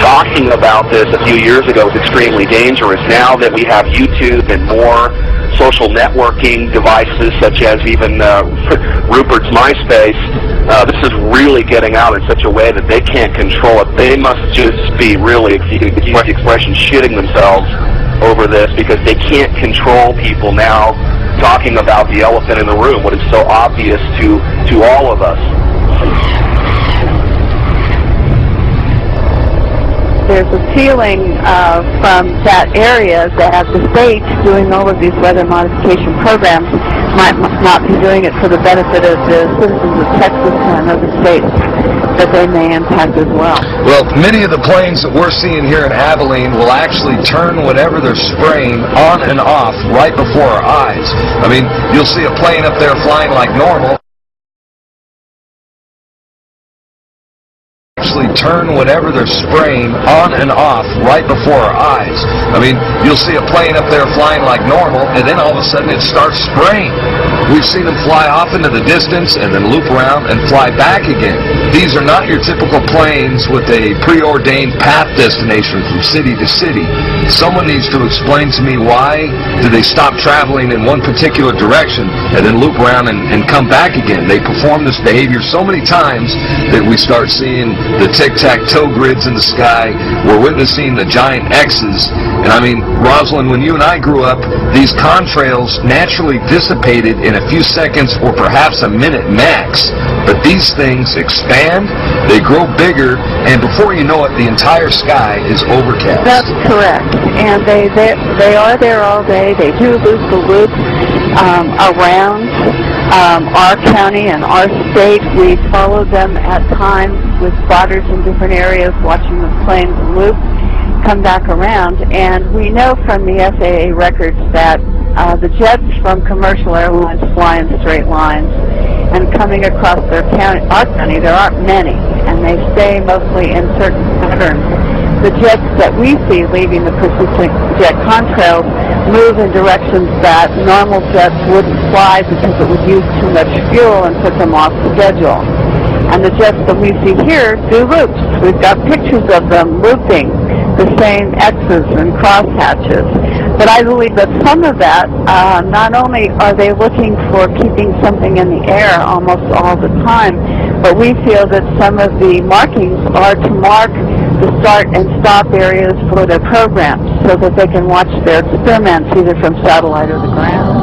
talking about this a few years ago was extremely dangerous. Now that we have YouTube and more social networking devices, such as even Rupert's MySpace, this is really getting out in such a way that they can't control it. They must just be really, if you could use the expression, shitting themselves over this, because they can't control people now talking about the elephant in the room, what is so obvious to all of us. There's a feeling from that area that the state doing all of these weather modification programs might not be doing it for the benefit of the citizens of Texas and other states that they may impact as well. Well, many of the planes that we're seeing here in Abilene will actually turn whatever they're spraying on and off right before our eyes. I mean, you'll see a plane up there flying like normal. Turn whatever they're spraying on and off right before our eyes. I mean, you'll see a plane up there flying like normal, and then all of a sudden it starts spraying. We've seen them fly off into the distance and then loop around and fly back again. These are not your typical planes with a preordained path destination from city to city. Someone needs to explain to me, why do they stop traveling in one particular direction and then loop around and come back again? They perform this behavior so many times that we start seeing the tic-tac-toe grids in the sky. We're witnessing the giant X's. And I mean, Rosalind, when you and I grew up, these contrails naturally dissipated in a few seconds or perhaps a minute max. But these things expand, they grow bigger, and before you know it, the entire sky is overcast. That's correct. And they are there all day. They do loop-the-loop around our county and our state. We follow them at times with spotters in different areas, watching the planes loop, come back around. And we know from the FAA records that the jets from commercial airlines fly in straight lines, and coming across our county, there aren't many, and they stay mostly in certain patterns. The jets that we see leaving the persistent jet contrails move in directions that normal jets wouldn't fly because it would use too much fuel and put them off schedule. And the jets that we see here do loops. We've got pictures of them looping the same X's and crosshatches. But I believe that some of that, not only are they looking for keeping something in the air almost all the time, but we feel that some of the markings are to mark the start and stop areas for their programs so that they can watch their experiments either from satellite or the ground.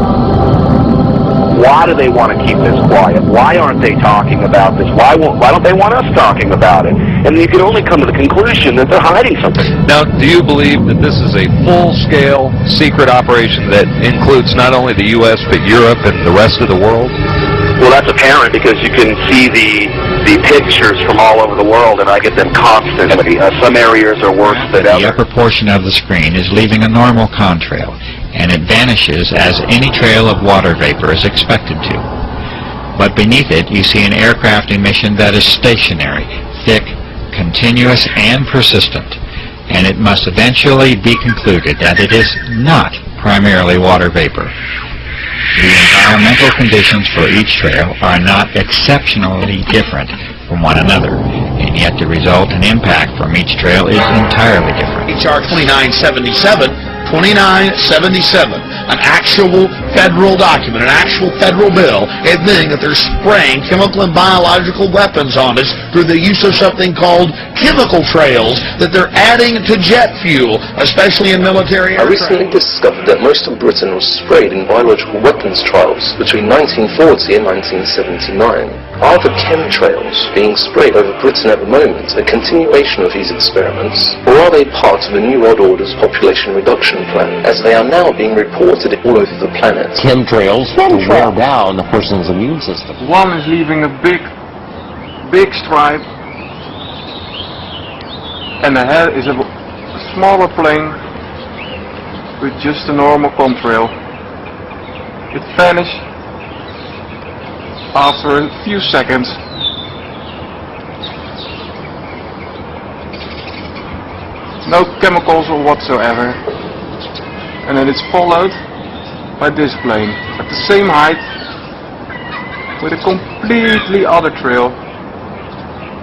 Why do they want to keep this quiet? Why aren't they talking about this? Why don't they want us talking about it? And you can only come to the conclusion that they're hiding something. Now, do you believe that this is a full-scale secret operation that includes not only the U.S. but Europe and the rest of the world? Well, that's apparent because you can see the pictures from all over the world, and I get them constantly. Some areas are worse than others. The upper portion of the screen is leaving a normal contrail, and it vanishes as any trail of water vapor is expected to. But beneath it, you see an aircraft emission that is stationary, thick, continuous, and persistent, and it must eventually be concluded that it is not primarily water vapor. The environmental conditions for each trail are not exceptionally different from one another, and yet the result and impact from each trail is entirely different. HR 2977, an actual federal document, an actual federal bill, admitting that they're spraying chemical and biological weapons on us through the use of something called chemical trails that they're adding to jet fuel, especially in military aircraft. I recently discovered that most of Britain was sprayed in biological weapons trials between 1940 and 1979. Are the chemtrails being sprayed over Britain at the moment a continuation of these experiments, or are they part of a New World Order's population reduction plan, as they are now being reported all over the planet? Chemtrails to wear down a person's immune system. One is leaving a big stripe, and ahead is a smaller plane with just a normal contrail. It vanished after a few seconds. No chemicals or whatsoever. And then it's followed by this plane at the same height with a completely other trail,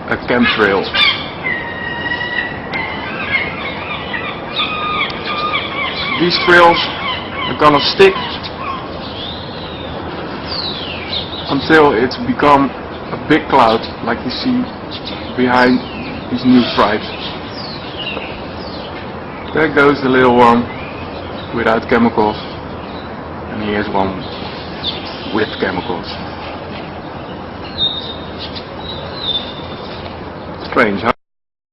a chemtrail. these trails are gonna stick until it's become a big cloud like you see behind these new stripes. There goes the little one without chemicals, and here's one with chemicals. Strange, huh?